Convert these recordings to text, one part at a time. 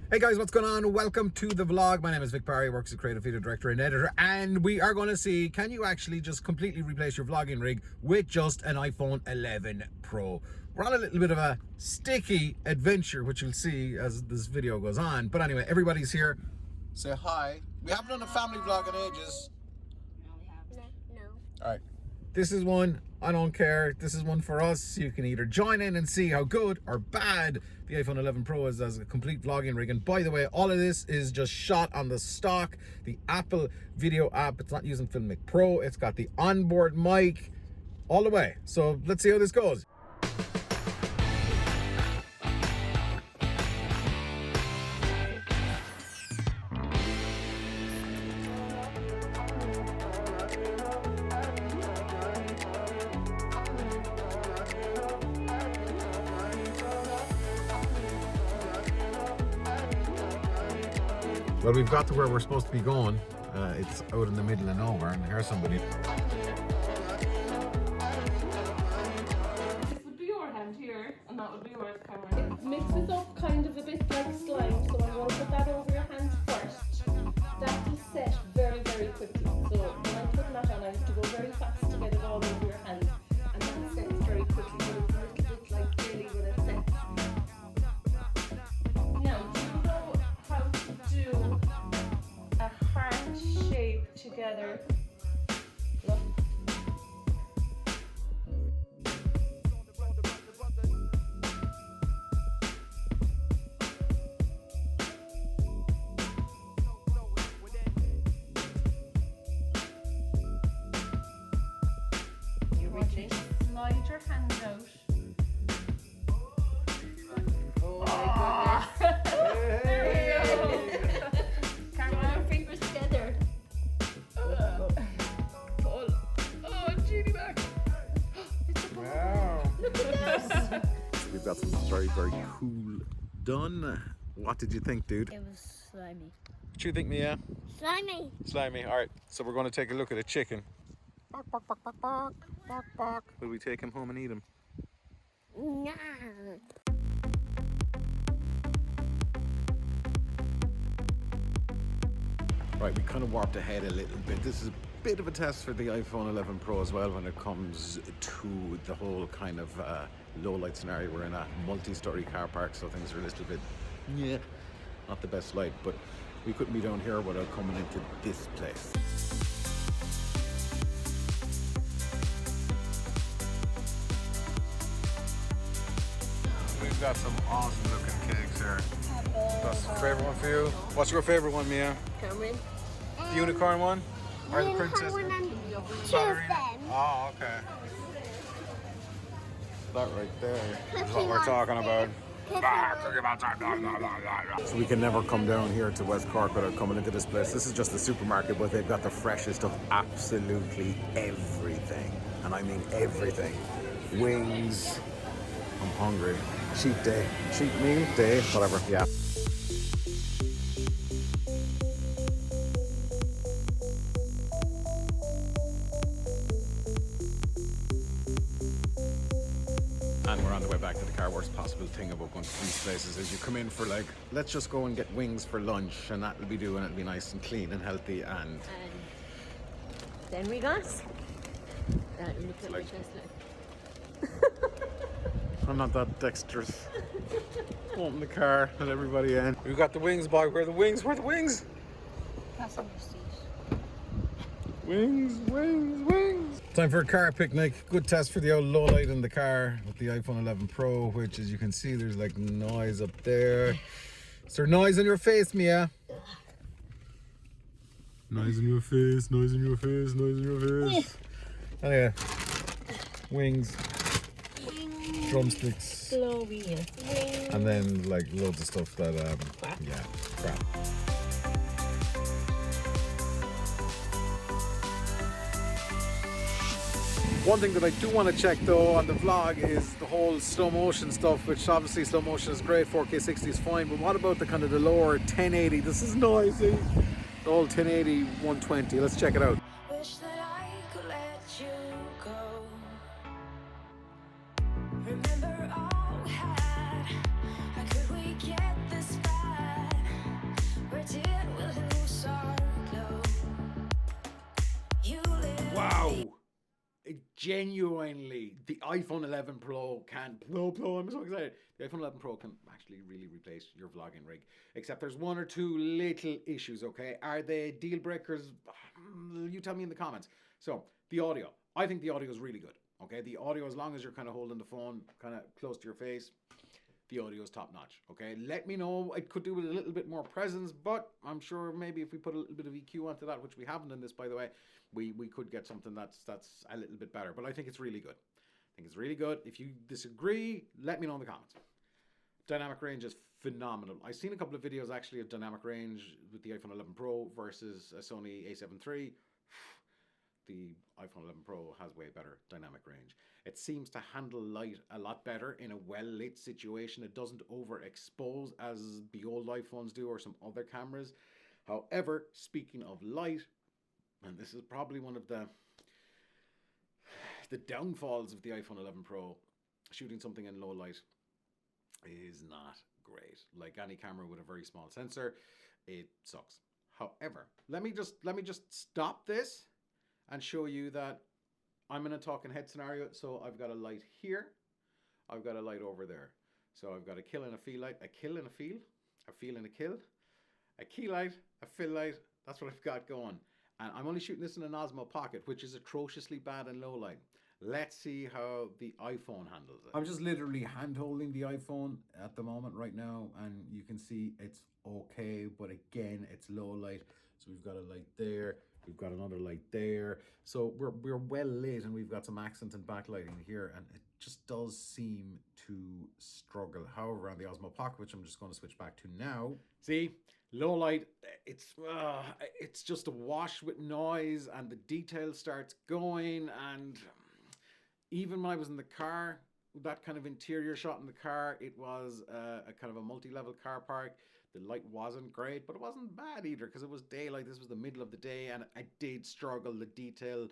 Hey guys, what's going on? Welcome to the vlog. My name is Vic Parry, works as creative video director and editor, and we are going to see, can you actually just completely replace your vlogging rig with just an iPhone 11 Pro? We're on a little bit of a sticky adventure, which you'll see as this video goes on. But anyway, everybody's here. Say hi. We haven't done a family vlog in ages. No, we haven't. No. All right. This is one, I don't care. This is one for us. You can either join in and see how good or bad the iPhone 11 Pro is as a complete vlogging rig. And by the way, all of this is just shot on the stock, the Apple video app. It's not using Filmic Pro. It's got the onboard mic all the way. So let's see how this goes. Well, we've got to where we're supposed to be going. It's out in the middle of nowhere, and here's somebody. This would be your hand here, and that would be yours, Cameron. It mixes up kind of a bit like slime, so I'm going to put that over your hands first. That will set very, very quickly. So when I'm putting that on, I have to go very fast to get it all over your hands. And that sets very quickly, but it's a little bit like jelly when it sets. Now, do you know how to do a heart shape together? Look. You want to slide your hand out. Oh my goodness. There we go. Put our fingers together. Oh, Jeannie back. Wow. Look at this. We've got some very, very cool done. What did you think, dude? It was slimy. What do you think, Mia? Slimy. Slimy. All right, so we're going to take a look at a chicken. Bark, bark, bark, bark, bark, bark, bark. Will we take him home and eat him? Nah. Right, we kind of warped ahead a little bit. This is a bit of a test for the iPhone 11 Pro as well when it comes to the whole kind of low light scenario. We're in a multi-story car park, so things are a little bit, not the best light, but we couldn't be down here without coming into this place. We've got some awesome looking cakes here. That's the favorite one for you. What's your favorite one, Mia? Cameron. The unicorn one? Or the princess? Ballerina? Them. Oh, okay. That right there is what we're talking about. So we can never come down here to West Cork without coming into this place. This is just a supermarket, but they've got the freshest of absolutely everything. And I mean everything. Wings. I'm hungry. Cheat day. Cheat meal day. Whatever. Yeah. And we're on the way back to the car. Worst possible thing about going to these places is you come in for like, let's just go and get wings for lunch, and that'll be doing, it'll be nice and clean and healthy, and Then we got. Look at like- my chest like. I'm not that dexterous. Open the car, let everybody in. We got the wings, boy. Where are the wings? Where are the wings? Passenger seat. Wings, wings, wings. Time for a car picnic. Good test for the old low light in the car with the iPhone 11 Pro, which as you can see, there's like noise up there. Is there noise in your face, Mia? Noise in your face, noise in your face, noise in your face. Anyway, wings, drumsticks, Glowy. and then like loads of stuff that, Crap. yeah, crap. One thing that I do want to check though on the vlog is the whole slow motion stuff, which obviously slow motion is great, 4K 60 is fine, but what about the kind of the lower 1080? This is noisy. The whole 1080 120. Let's check it out. Wish that I could let you go. Remember all we had. How could we get this bad? genuinely, the iPhone 11 Pro can, I'm so excited. The iPhone 11 Pro can actually really replace your vlogging rig. Except there's one or two little issues, okay? Are they deal breakers? You tell me in the comments. So, the audio. I think the audio is really good, okay? The audio, as long as you're kind of holding the phone kind of close to your face, the audio is top notch, okay? Let me know. It could do with a little bit more presence, but I'm sure maybe if we put a little bit of EQ onto that, which we haven't in this, by the way, we could get something that's a little bit better. But I think it's really good. I think it's really good. If you disagree, let me know in the comments. Dynamic range is phenomenal. I've seen a couple of videos actually of dynamic range with the iPhone 11 Pro versus a Sony a7 III. The iPhone 11 Pro has way better dynamic range. It seems to handle light a lot better in a well-lit situation. It doesn't overexpose as the old iPhones do or some other cameras. However, speaking of light, and this is probably one of the downfalls of the iPhone 11 Pro, shooting something in low light is not great. Like any camera with a very small sensor, it sucks. However, let me just stop this and show you that I'm in a talking head scenario. So I've got a light here. I've got a light over there. So I've got a kill and a fill light, a kill and a feel, a feel and a kill, a key light, a fill light. That's what I've got going. And I'm only shooting this in an Osmo Pocket, which is atrociously bad in low light. Let's see how the iPhone handles it. I'm just literally hand holding the iPhone at the moment right now, and you can see it's okay, but again, it's low light. So we've got a light there. We've got another light there. So we're well lit, and we've got some accent and backlighting here, and it just does seem to struggle. However, on the Osmo Pocket, which I'm just going to switch back to now, see, low light, it's just a wash with noise, and the detail starts going. And even when I was in the car, that kind of interior shot in the car, it was a kind of a multi-level car park. The light wasn't great, but it wasn't bad either because it was daylight. This was the middle of the day, and I did struggle. The detail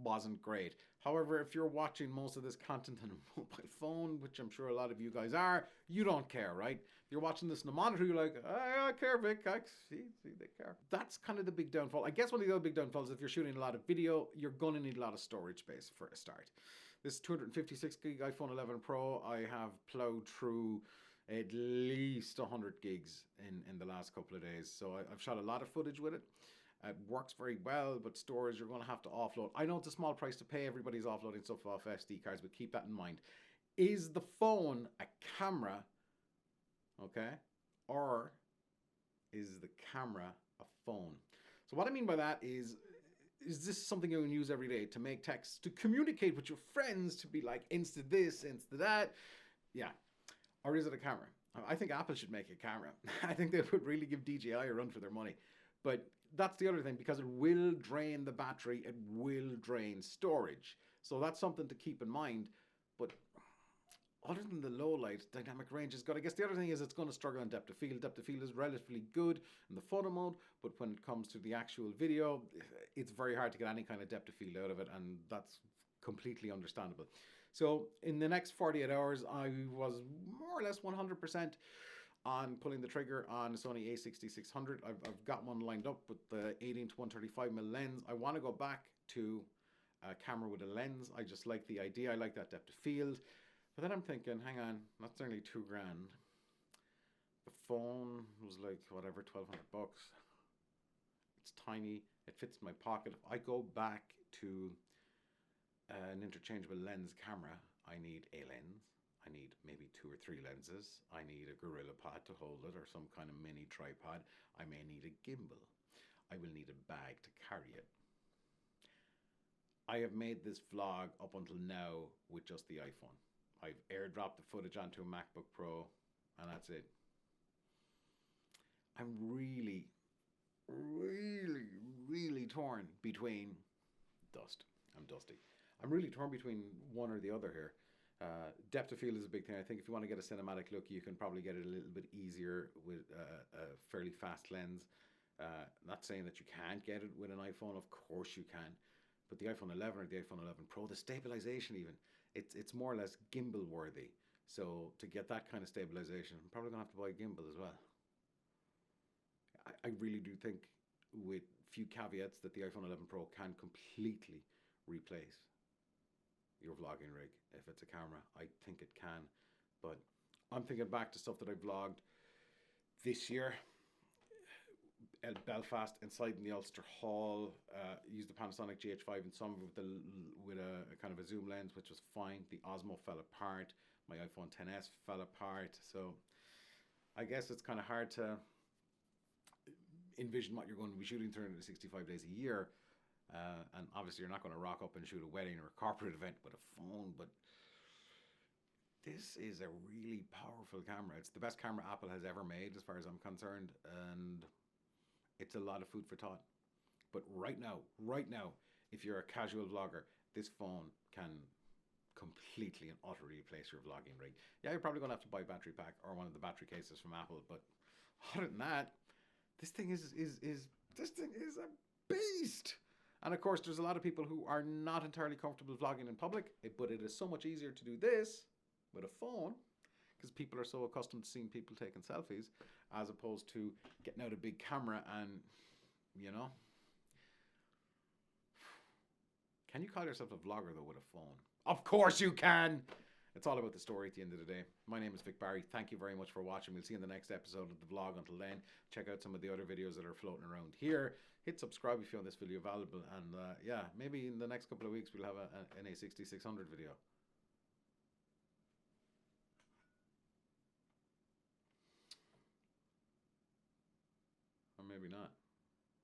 wasn't great. However, if you're watching most of this content on a mobile phone, which I'm sure a lot of you guys are, you don't care, right? If you're watching this on a monitor, you're like, I care, Vic. I see, they care. That's kind of the big downfall. I guess one of the other big downfalls, if you're shooting a lot of video, you're going to need a lot of storage space for a start. This 256 gig iPhone 11 Pro, I have plowed through at least 100 gigs in the last couple of days. So I've shot a lot of footage with it. It works very well, but storage, you're going to have to offload. I know it's a small price to pay. Everybody's offloading stuff off SD cards, but keep that in mind. Is the phone a camera, okay? Or is the camera a phone? So what I mean by that is this something you can use every day to make texts, to communicate with your friends, to be like, Insta this, Insta that? Yeah. Or is it a camera? I think Apple should make a camera. I think they would really give DJI a run for their money. But that's the other thing, because it will drain the battery, it will drain storage. So that's something to keep in mind. But other than the low light, dynamic range is good. I guess the other thing is it's going to struggle on depth of field. Depth of field is relatively good in the photo mode, but when it comes to the actual video, it's very hard to get any kind of depth of field out of it, and that's completely understandable. So in the next 48 hours, I was more or less 100% on pulling the trigger on a Sony a6600. I've got one lined up with the 18 to 135mm lens. I want to go back to a camera with a lens. I just like the idea. I like that depth of field. But then I'm thinking, hang on, that's nearly $2,000. The phone was like, whatever, 1,200 bucks. It's tiny. It fits in my pocket. If I go back to an interchangeable lens camera, I need a lens. I need maybe 2 or 3 lenses. I need a Gorilla Pod to hold it, or some kind of mini tripod. I may need a gimbal. I will need a bag to carry it. I have made this vlog up until now with just the iPhone. I've airdropped the footage onto a MacBook Pro, and that's it. I'm really torn between I'm dusty. I'm really torn between one or the other here. Depth of field is a big thing. I think if you want to get a cinematic look, you can probably get it a little bit easier with a fairly fast lens. Not saying that you can't get it with an iPhone, of course you can. But the iPhone 11 or the iPhone 11 Pro, the stabilization even, it's more or less gimbal worthy. So to get that kind of stabilization, I'm probably going to have to buy a gimbal as well. I really do think, with few caveats, that the iPhone 11 Pro can completely replace your vlogging rig. If it's a camera, I think it can. But I'm thinking back to stuff that I vlogged this year. Belfast, inside in the Ulster Hall, used the Panasonic GH5 in some with a kind of a zoom lens, which was fine. The Osmo fell apart. My iPhone XS fell apart. So I guess it's kind of hard to envision what you're going to be shooting 365 days a year. And obviously you're not going to rock up and shoot a wedding or a corporate event with a phone, but this is a really powerful camera. It's the best camera Apple has ever made as far as I'm concerned, and it's a lot of food for thought. But right now, if you're a casual vlogger, this phone can completely and utterly replace your vlogging rig. Yeah, you're probably going to have to buy a battery pack or one of the battery cases from Apple, but other than that, this thing is a beast. And of course, there's a lot of people who are not entirely comfortable vlogging in public, but it is so much easier to do this with a phone because people are so accustomed to seeing people taking selfies as opposed to getting out a big camera and, you know. Can you call yourself a vlogger though with a phone? Of course you can! It's all about the story at the end of the day. My name is Vic Barry. Thank you very much for watching. We'll see you in the next episode of the vlog. Until then, check out some of the other videos that are floating around here. Hit subscribe if you found this video valuable. And yeah, maybe in the next couple of weeks we'll have an A6600 video.